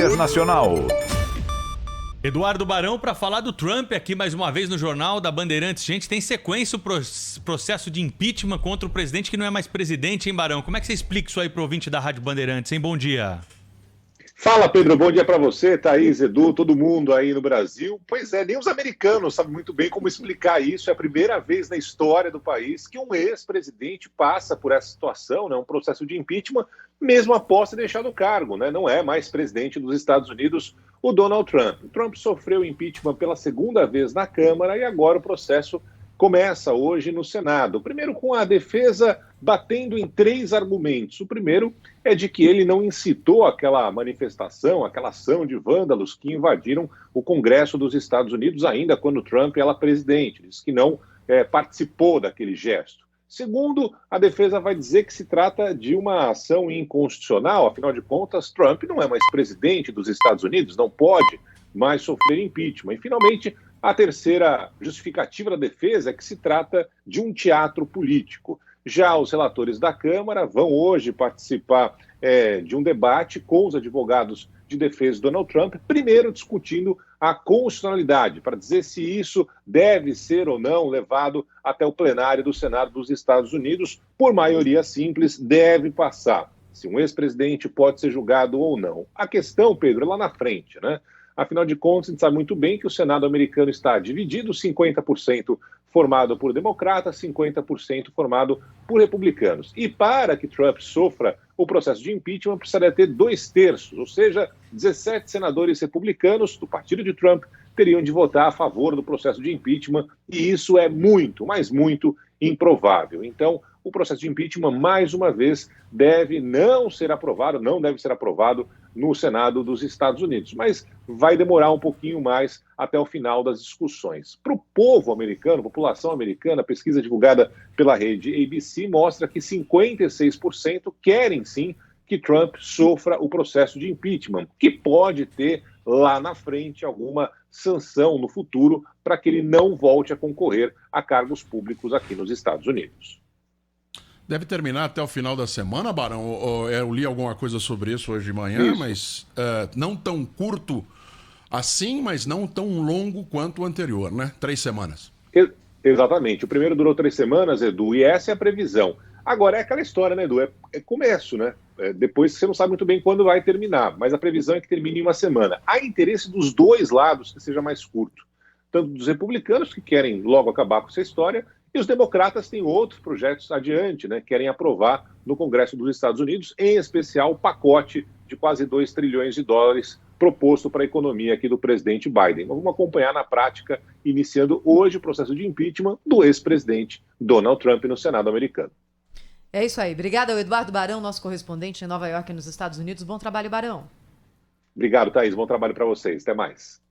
Internacional. Eduardo Barão para falar do Trump aqui mais uma vez no Jornal da Bandeirantes. Gente, tem sequência o processo de impeachment contra o presidente que não é mais presidente, hein, Barão? Como é que você explica isso aí pro ouvinte da Rádio Bandeirantes, hein? Bom dia. Fala, Pedro, bom dia para você, Thaís, Edu, todo mundo aí no Brasil. Pois é, nem os americanos sabem muito bem como explicar isso. É a primeira vez na história do país que um ex-presidente passa por essa situação, né, um processo de impeachment, mesmo após ter deixado o cargo, né? Não é mais presidente dos Estados Unidos o Donald Trump. O Trump sofreu impeachment pela segunda vez na Câmara e agora o processo começa hoje no Senado. Primeiro com a defesa batendo em 3 argumentos. O primeiro é de que ele não incitou aquela manifestação, aquela ação de vândalos que invadiram o Congresso dos Estados Unidos ainda quando Trump era presidente. Diz que não participou daquele gesto. Segundo, a defesa vai dizer que se trata de uma ação inconstitucional, afinal de contas, Trump não é mais presidente dos Estados Unidos, não pode mais sofrer impeachment. E, finalmente, a terceira justificativa da defesa é que se trata de um teatro político. Já os relatores da Câmara vão hoje participar de um debate com os advogados de defesa de Donald Trump, primeiro discutindo a constitucionalidade, para dizer se isso deve ser ou não levado até o plenário do Senado dos Estados Unidos. Por maioria simples, deve passar. Se um ex-presidente pode ser julgado ou não. A questão, Pedro, é lá na frente, né? Afinal de contas, a gente sabe muito bem que o Senado americano está dividido, 50% formado por democratas, 50% formado por republicanos. E para que Trump sofra o processo de impeachment, precisaria ter 2/3, ou seja, 17 senadores republicanos do partido de Trump teriam de votar a favor do processo de impeachment, e isso é muito, mas muito improvável. Então, o processo de impeachment, mais uma vez, não deve ser aprovado no Senado dos Estados Unidos, mas vai demorar um pouquinho mais até o final das discussões. Para o povo americano, população americana, a pesquisa divulgada pela rede ABC mostra que 56% querem sim que Trump sofra o processo de impeachment, que pode ter lá na frente alguma sanção no futuro para que ele não volte a concorrer a cargos públicos aqui nos Estados Unidos. Deve terminar até o final da semana, Barão. Eu li alguma coisa sobre isso hoje de manhã, mas não tão curto assim, mas não tão longo quanto o anterior, né? 3 semanas. Exatamente. O primeiro durou 3 semanas, Edu, e essa é a previsão. Agora, é aquela história, né, Edu? É começo, né? Depois você não sabe muito bem quando vai terminar, mas a previsão é que termine em uma semana. Há interesse dos dois lados que seja mais curto. Tanto dos republicanos, que querem logo acabar com essa história, e os democratas têm outros projetos adiante, né? Querem aprovar no Congresso dos Estados Unidos, em especial o pacote de quase 2 trilhões de dólares proposto para a economia aqui do presidente Biden. Vamos acompanhar na prática, iniciando hoje o processo de impeachment do ex-presidente Donald Trump no Senado americano. É isso aí. Obrigada ao Eduardo Barão, nosso correspondente em Nova York, nos Estados Unidos. Bom trabalho, Barão. Obrigado, Thaís. Bom trabalho para vocês. Até mais.